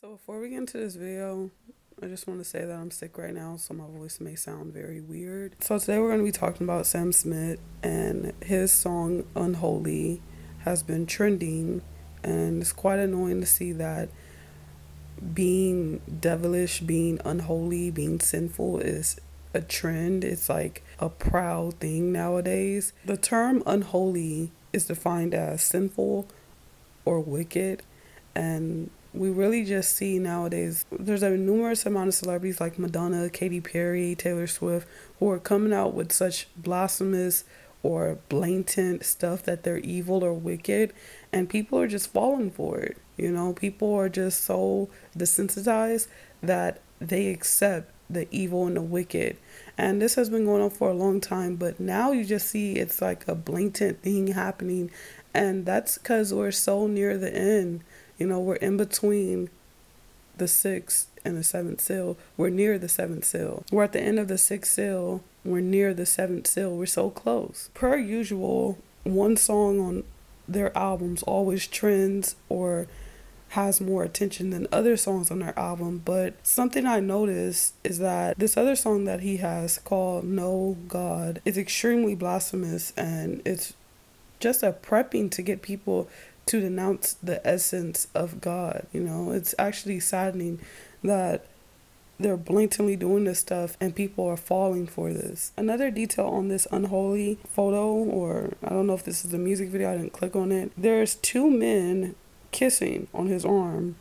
So before we get into this video, I just want to say that I'm sick right now, so my voice may sound very weird. So today we're going to be talking about Sam Smith, and his song Unholy has been trending, and it's quite annoying to see that being devilish, being unholy, being sinful is a trend. It's like a proud thing nowadays. The term unholy is defined as sinful or wicked, and we really just see nowadays there's a numerous amount of celebrities like Madonna, Katy Perry, Taylor Swift who are coming out with such blasphemous or blatant stuff that they're evil or wicked, and people are just falling for it. People are just so desensitized that they accept the evil and the wicked. And this has been going on for a long time, but now you just see it's like a blatant thing happening, and that's because we're so near the end. We're in between the sixth and the seventh seal. We're near the seventh seal. We're at the end of the sixth seal. We're near the seventh seal. We're so close. Per usual, one song on their albums always trends or has more attention than other songs on their album. But something I noticed is that this other song that he has called No God is extremely blasphemous, and it's just a prepping to get people to denounce the essence of God. It's actually saddening that they're blatantly doing this stuff and people are falling for this. Another detail on this Unholy photo, or I don't know if this is a music video, I didn't click on it. There's two men kissing on his arm,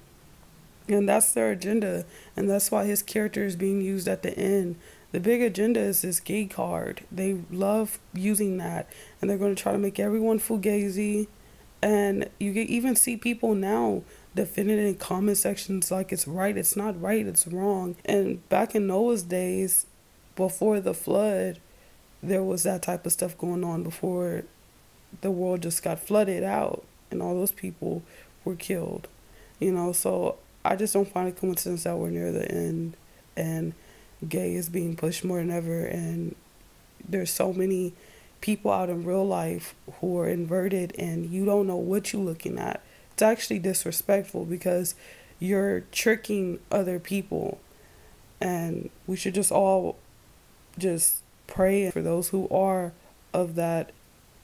and that's their agenda, and that's why his character is being used at the end. The big agenda is this gay card. They love using that, and they're going to try to make everyone fugazi. And you can even see people now defending it in comment sections like it's right, it's not right, it's wrong. And back in Noah's days, before the flood, there was that type of stuff going on before the world just got flooded out and all those people were killed. So I just don't find it coincidence that we're near the end and gay is being pushed more than ever, and there's so many people out in real life who are inverted and you don't know what you're looking at. It's actually disrespectful because you're tricking other people, and we should just all just pray for those who are of that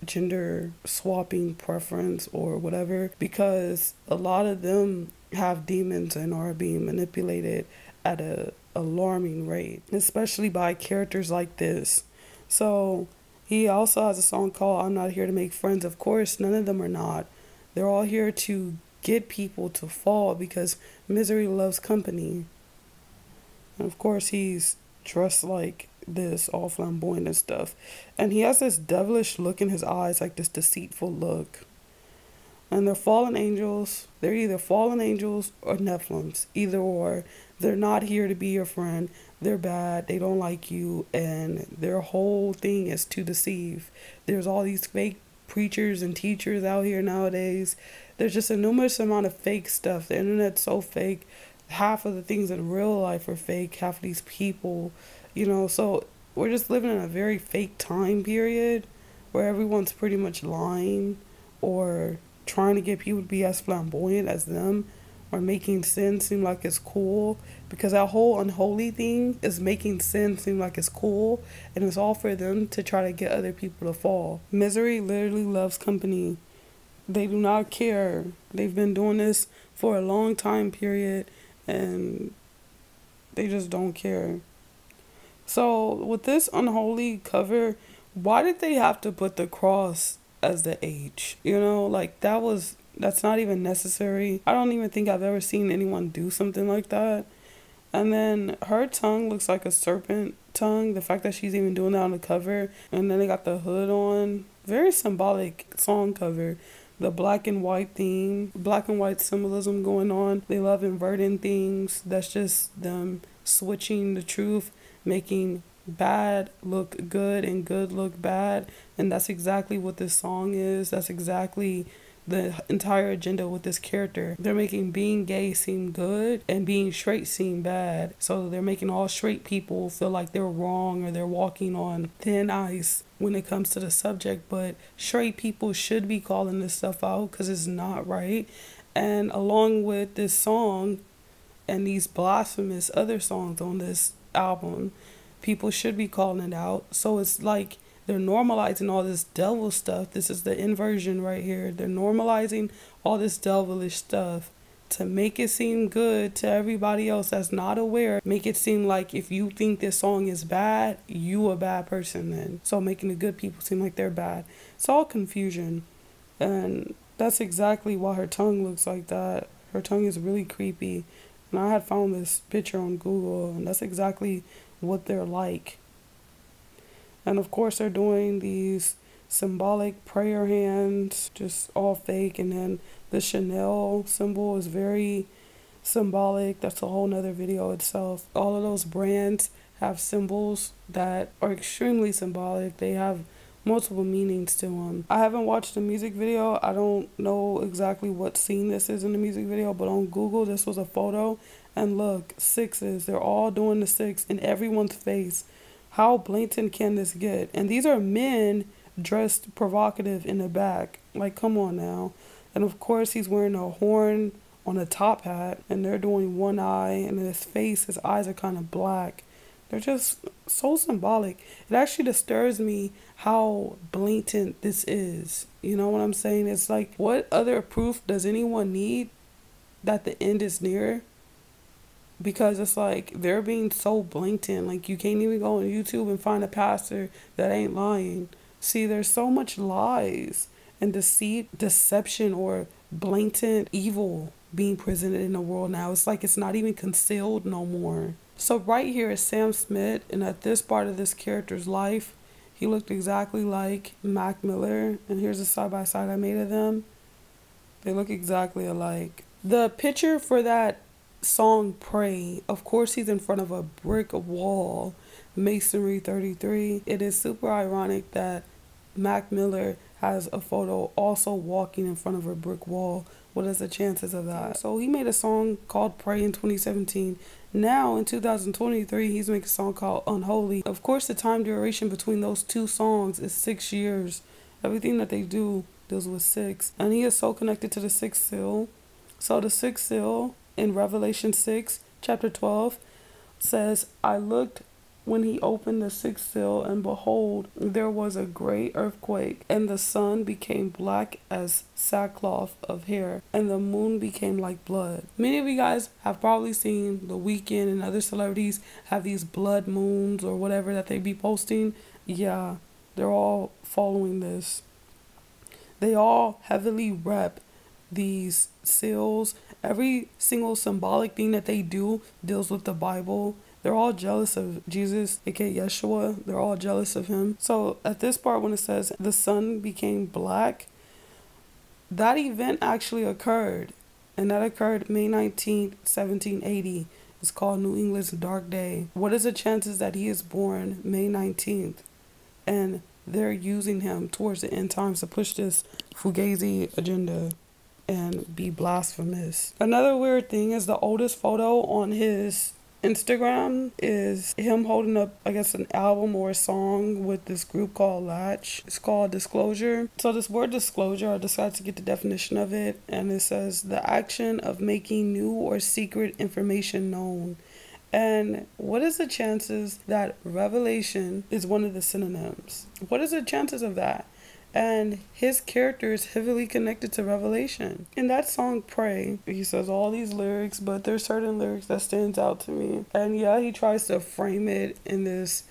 gender swapping preference or whatever, because a lot of them have demons and are being manipulated at a alarming rate, especially by characters like this. So he also has a song called I'm Not Here to Make Friends. Of course, none of them are not. They're all here to get people to fall because misery loves company. And of course, he's dressed like this, all flamboyant and stuff. And he has this devilish look in his eyes, like this deceitful look. And they're fallen angels. They're either fallen angels or Nephilims. Either or. They're not here to be your friend. They're bad. They don't like you. And their whole thing is to deceive. There's all these fake preachers and teachers out here nowadays. There's just a numerous amount of fake stuff. The internet's so fake. Half of the things in real life are fake. Half of these people, so we're just living in a very fake time period where everyone's pretty much lying or trying to get people to be as flamboyant as them, or making sin seem like it's cool, because that whole unholy thing is making sin seem like it's cool, and it's all for them to try to get other people to fall. Misery literally loves company. They do not care. They've been doing this for a long time period, and they just don't care. So with this Unholy cover, why did they have to put the cross as the H? That's not even necessary. I don't even think I've ever seen anyone do something like that. And then her tongue looks like a serpent tongue. The fact that she's even doing that on the cover. And then they got the hood on. Very symbolic song cover. The black and white theme. Black and white symbolism going on. They love inverting things. That's just them switching the truth. Making bad look good and good look bad. And that's exactly what this song is. That's exactly the entire agenda with this character. They're making being gay seem good and being straight seem bad. So they're making all straight people feel like they're wrong or they're walking on thin ice when it comes to the subject. But straight people should be calling this stuff out because it's not right. And along with this song, and these blasphemous other songs on this album, people should be calling it out. So it's like they're normalizing all this devil stuff. This is the inversion right here. They're normalizing all this devilish stuff to make it seem good to everybody else that's not aware. Make it seem like if you think this song is bad, you a bad person then. So making the good people seem like they're bad. It's all confusion. And that's exactly why her tongue looks like that. Her tongue is really creepy. And I had found this picture on Google, and that's exactly what they're like. And of course they're doing these symbolic prayer hands, just all fake. And then the Chanel symbol is very symbolic. That's a whole nother video itself. All of those brands have symbols that are extremely symbolic. They have multiple meanings to them. I haven't watched the music video. I don't know exactly what scene this is in the music video, but on Google this was a photo, and look, sixes. They're all doing the six in everyone's face. How blatant can this get? And these are men dressed provocative in the back. Like, come on now. And of course he's wearing a horn on a top hat, and they're doing one eye, and in his face, his eyes are kind of black. They're just so symbolic. It actually disturbs me how blatant this is. You know what I'm saying? It's like, what other proof does anyone need that the end is near? Because it's like, they're being so blatant. Like, you can't even go on YouTube and find a pastor that ain't lying. See, there's so much lies and deceit, deception, or blatant evil being presented in the world now. It's like it's not even concealed no more. So right here is Sam Smith, and at this part of this character's life, he looked exactly like Mac Miller. And here's a side-by-side I made of them. They look exactly alike. The picture for that song, Pray, of course he's in front of a brick wall, Masonry 33. It is super ironic that Mac Miller has a photo also walking in front of a brick wall. What is the chances of that? So he made a song called Pray in 2017. Now in 2023, he's making a song called Unholy. Of course, the time duration between those two songs is 6 years. Everything that they do deals with 6. And he is so connected to the 6th seal. So the 6th seal in Revelation 6, chapter 12, says, I looked when he opened the 6th seal, and behold, there was a great earthquake, and the sun became black as sackcloth of hair, and the moon became like blood. Many of you guys have probably seen The Weeknd and other celebrities have these blood moons or whatever that they be posting. Yeah, they're all following this. They all heavily rep these seals. Every single symbolic thing that they do deals with the Bible. They're all jealous of Jesus, aka Yeshua. They're all jealous of him. So at this part, when it says the sun became black, that event actually occurred. And that occurred May 19th, 1780. It's called New England's Dark Day. What is the chances that he is born May 19th? And they're using him towards the end times to push this Fugazi agenda and be blasphemous. Another weird thing is the oldest photo on his Instagram is him holding up, I guess, an album or a song with this group called Latch. It's called Disclosure. So this word disclosure, I decided to get the definition of it, and it says the action of making new or secret information known. And what is the chances that revelation is one of the synonyms? What is the chances of that? And his character is heavily connected to Revelation. In that song, Pray, he says all these lyrics, but there's certain lyrics that stands out to me. And yeah, he tries to frame it in this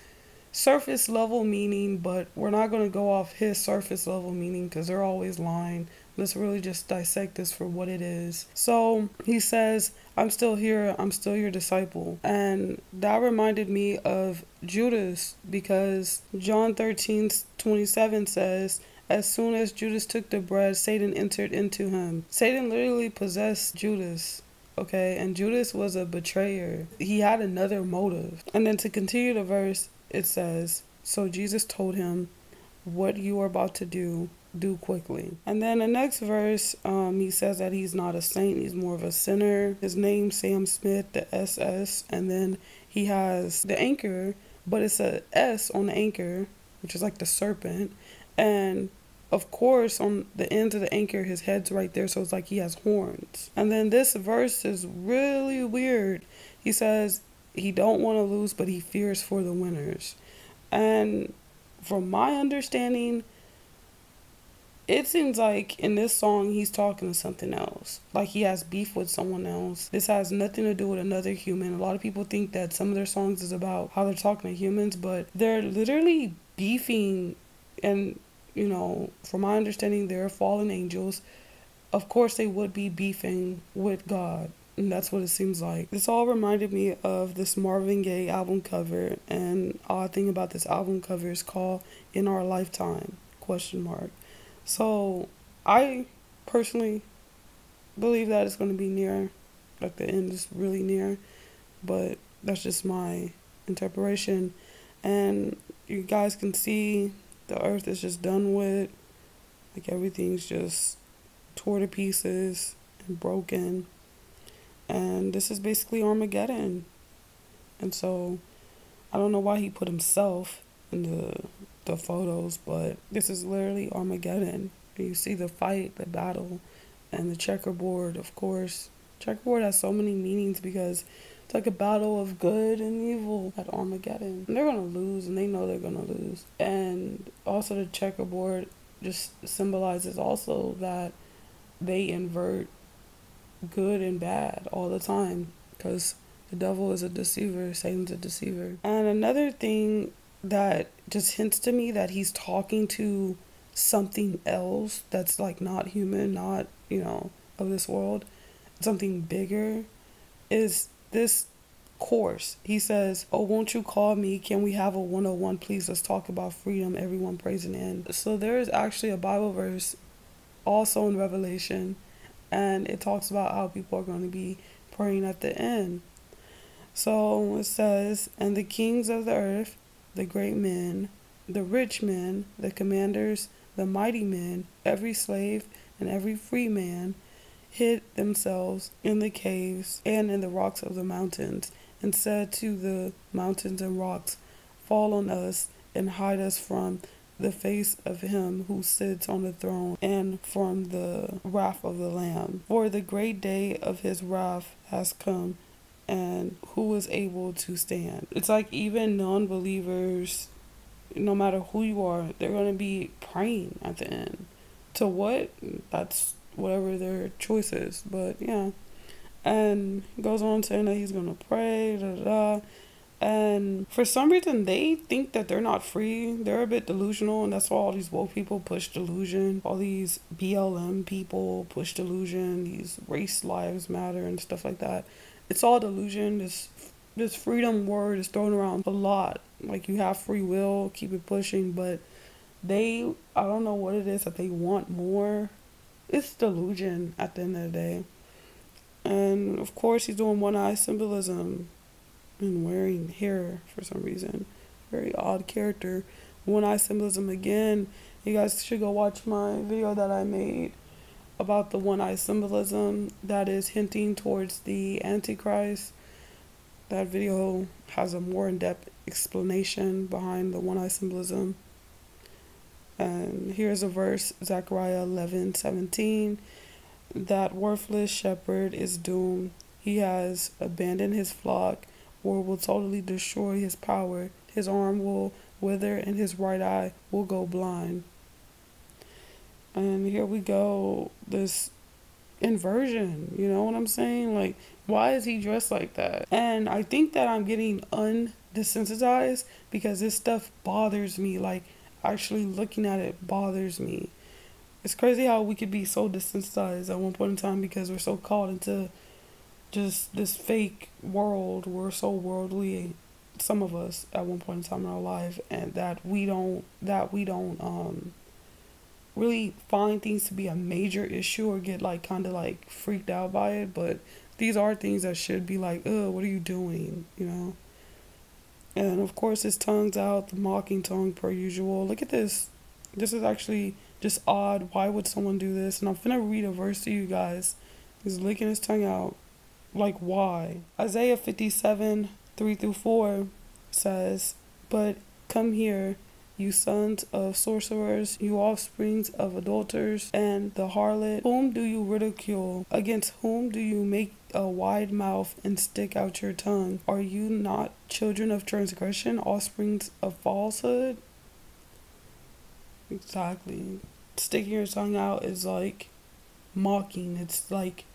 surface level meaning, but we're not going to go off his surface level meaning because they're always lying. Let's really just dissect this for what it is. So he says, I'm still here, I'm still your disciple. And that reminded me of Judas, because John 13:27 says, as soon as Judas took the bread, Satan entered into him. Satan literally possessed Judas, okay? And Judas was a betrayer. He had another motive. And then to continue the verse, it says, so Jesus told him, what you are about to do quickly. And then the next verse, he says that he's not a saint, he's more of a sinner. His name, Sam Smith, the SS. And then he has the anchor, but it's a S on the anchor, which is like the serpent. And of course, on the ends of the anchor, his head's right there, so it's like he has horns. And then this verse is really weird. He says he don't want to lose, but he fears for the winners. And from my understanding, it seems like in this song he's talking to something else. Like he has beef with someone else. This has nothing to do with another human. A lot of people think that some of their songs is about how they're talking to humans, but they're literally beefing. And, you know, from my understanding, they're fallen angels. Of course they would be beefing with God. And that's what it seems like. This all reminded me of this Marvin Gaye album cover. And odd thing about this album cover is called In Our Lifetime, ? So I personally believe that it's going to be near, like the end is really near, but that's just my interpretation. And you guys can see the earth is just done with, like everything's just tore to pieces and broken. And this is basically Armageddon. And so I don't know why he put himself in the photos, but this is literally Armageddon. You see the fight, the battle, and the checkerboard, of course. Checkerboard has so many meanings because it's like a battle of good and evil at Armageddon. And they're going to lose, and they know they're going to lose. And also the checkerboard just symbolizes also that they invert good and bad all the time, because the devil is a deceiver, Satan's a deceiver. And another thing that just hints to me that he's talking to something else that's like not human, not, you know, of this world, something bigger, is this course. He says, oh, won't you call me? Can we have a 101, please? Let's talk about freedom. Everyone praise and end. So there is actually a Bible verse also in Revelation, and it talks about how people are going to be praying at the end. So it says, and the kings of the earth, the great men, the rich men, the commanders, the mighty men, every slave and every free man, hid themselves in the caves and in the rocks of the mountains, and said to the mountains and rocks, fall on us and hide us from the face of him who sits on the throne and from the wrath of the Lamb. For the great day of his wrath has come, and who is able to stand? It's like even non-believers, no matter who you are, they're going to be praying at the end. To what? That's whatever their choice is. But yeah. And he goes on saying that he's going to pray, da da da. And for some reason, they think that they're not free. They're a bit delusional, and that's why all these woke people push delusion. All these BLM people push delusion. These race lives matter and stuff like that. It's all delusion. This freedom word is thrown around a lot. Like, you have free will, keep it pushing, but I don't know what it is that they want more. It's delusion at the end of the day. And of course, he's doing one eye symbolism and wearing hair for some reason. Very odd character. One eye symbolism again. You guys should go watch my video that I made about the one eye symbolism that is hinting towards the Antichrist. That video has a more in-depth explanation behind the one eye symbolism. And here's a verse, Zechariah 11:17. That worthless shepherd is doomed. He has abandoned his flock, or will totally destroy his power. His arm will wither and his right eye will go blind. And here we go, this inversion, you know what I'm saying? Like, why is he dressed like that? And I think that I'm getting undesensitized because this stuff bothers me. Like, actually looking at it bothers me. It's crazy how we could be so desensitized at one point in time because we're so caught into just this fake world. We're so worldly, some of us, at one point in time in our life, and that we don't really find things to be a major issue or get like kind of like freaked out by it. But these are things that should be like, what are you doing, you know? And of course his tongue's out, the mocking tongue per usual. Look at this. This is actually just odd. Why would someone do this? And I'm finna read a verse to you guys. He's licking his tongue out. Like, why? Isaiah 57:3-4 says, but come here you sons of sorcerers, you offsprings of adulterers, and the harlot. Whom do you ridicule? Against whom do you make a wide mouth and stick out your tongue? Are you not children of transgression, offsprings of falsehood? Exactly. Sticking your tongue out is like mocking. It's like,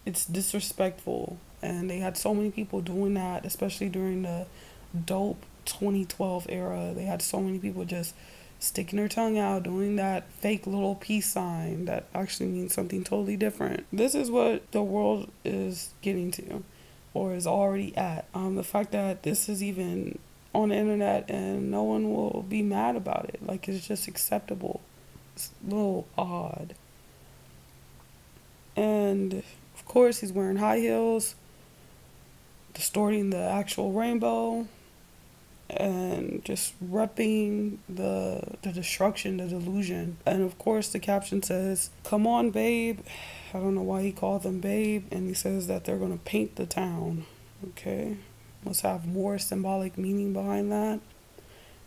it's disrespectful. And they had so many people doing that, especially during the dope 2012 era. They had so many people just sticking their tongue out, doing that fake little peace sign that actually means something totally different. This is what the world is getting to, or is already at. The fact that this is even on the internet and no one will be mad about it. Like, it's just acceptable. It's a little odd. And of course he's wearing high heels, distorting the actual rainbow, and just repping the destruction, the delusion. And of course the caption says, "Come on, babe." I don't know why he called them babe. And he says that they're gonna paint the town. Okay, must have more symbolic meaning behind that.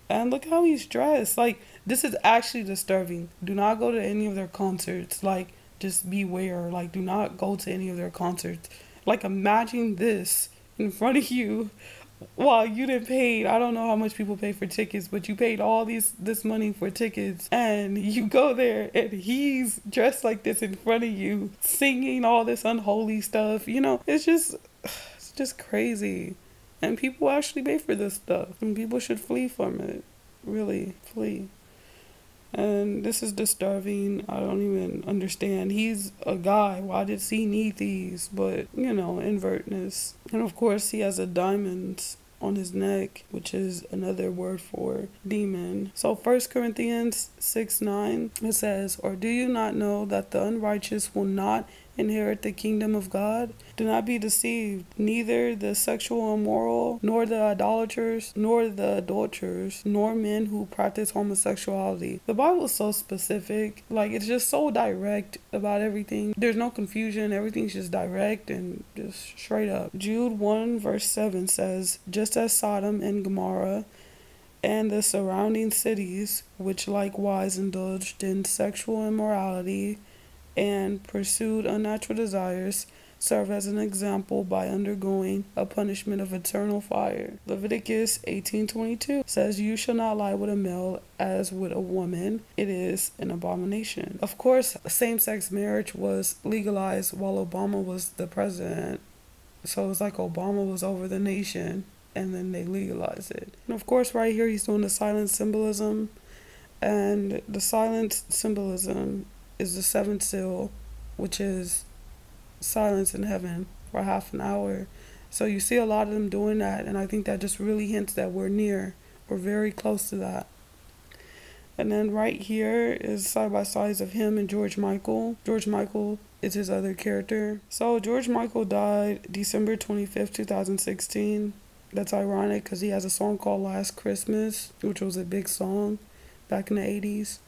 And look how he's dressed. Like, this is actually disturbing. Do not go to any of their concerts. Like, just beware. Like, do not go to any of their concerts. Like, imagine this in front of you while you didn't pay, I don't know how much people pay for tickets, but you paid all this money for tickets, and you go there and he's dressed like this in front of you, singing all this unholy stuff. You know, it's just crazy. And people actually pay for this stuff, and people should flee from it. Really, flee. And this is disturbing. I don't even understand. He's a guy. Why does he need these? But, you know, invertness. And of course, he has a diamond on his neck, which is another word for demon. So 1 Corinthians 6:9, it says, "Or do you not know that the unrighteous will not inherit the kingdom of God? Do not be deceived. Neither the sexual immoral, nor the idolaters, nor the adulterers, nor men who practice homosexuality." The Bible is so specific. Like, it's just so direct about everything. There's no confusion. Everything's just direct and just straight up. Jude 1 verse 7 says, "Just as Sodom and Gomorrah and the surrounding cities, which likewise indulged in sexual immorality and pursued unnatural desires, serve as an example by undergoing a punishment of eternal fire." Leviticus 18:22 says, "You shall not lie with a male as with a woman. It is an abomination." Of course, same-sex marriage was legalized while Obama was the president. So it's like Obama was over the nation, and then they legalized it. And of course, right here, he's doing the silent symbolism. And the silent symbolism is the seventh seal, which is silence in heaven for half an hour. So you see a lot of them doing that, and I think that just really hints that we're very close to that. And then right here is side by sides of him and George Michael. George Michael is his other character. So George Michael died December 25th, 2016. That's ironic because he has a song called Last Christmas, which was a big song back in the 80s.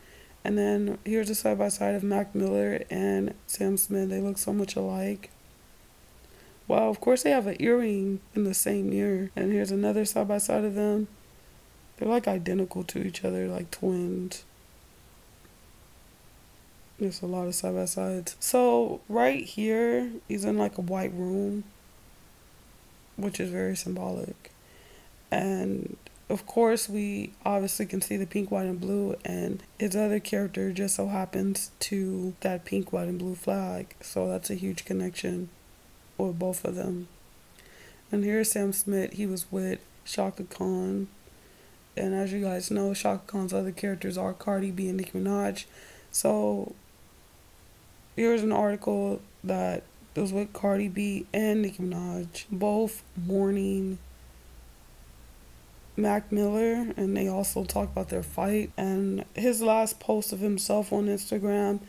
And then here's a side-by-side of Mac Miller and Sam Smith. They look so much alike. Wow, of course they have an earring in the same ear. And here's another side-by-side of them. They're like identical to each other, like twins. There's a lot of side-by-sides. So right here, he's in like a white room, which is very symbolic. And of course, we obviously can see the pink, white, and blue, and his other character just so happens to that pink, white, and blue flag. So that's a huge connection with both of them. And here's Sam Smith. He was with Shaka Khan. And as you guys know, Shaka Khan's other characters are Cardi B and Nicki Minaj. So here's an article that was with Cardi B and Nicki Minaj, both mourning Mac Miller, and they also talk about their fight. And his last post of himself on Instagram,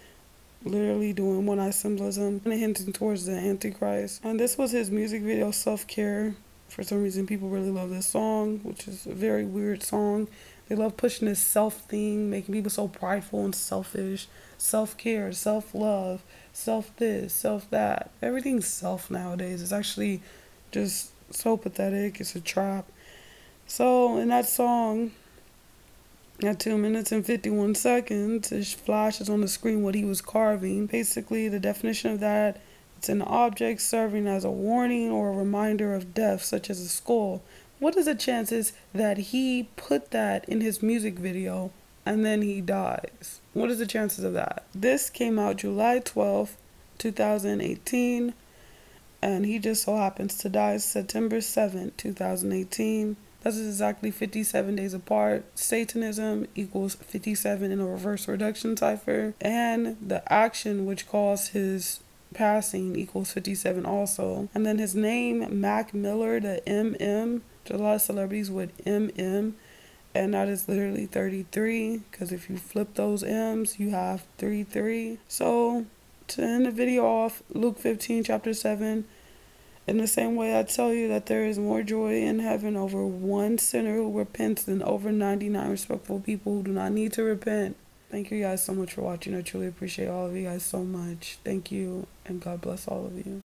literally doing one-eye symbolism and hinting towards the Antichrist. And this was his music video, Self-Care. For some reason, people really love this song, which is a very weird song. They love pushing this self thing, making people so prideful and selfish. Self-care, self-love, self-this, self-that. Everything's self nowadays. It's actually just so pathetic. It's a trap. So in that song, At 2 minutes and 51 seconds, it flashes on the screen what he was carving. Basically, the definition of that, it's an object serving as a warning or a reminder of death, such as a skull. What is the chances that he put that in his music video and then he dies? What is the chances of that? This came out July 12th, 2018, and he just so happens to die September 7th, 2018. That's exactly 57 days apart. Satanism equals 57 in a reverse reduction cipher. And the action which caused his passing equals 57 also. And then his name, Mac Miller, the MM. There's a lot of celebrities with MM. And that is literally 33. Because if you flip those M's, you have 33. So to end the video off, Luke 15, chapter 7. In the same way, I tell you that there is more joy in heaven over one sinner who repents than over 99 respectful people who do not need to repent. Thank you guys so much for watching. I truly appreciate all of you guys so much. Thank you, and God bless all of you.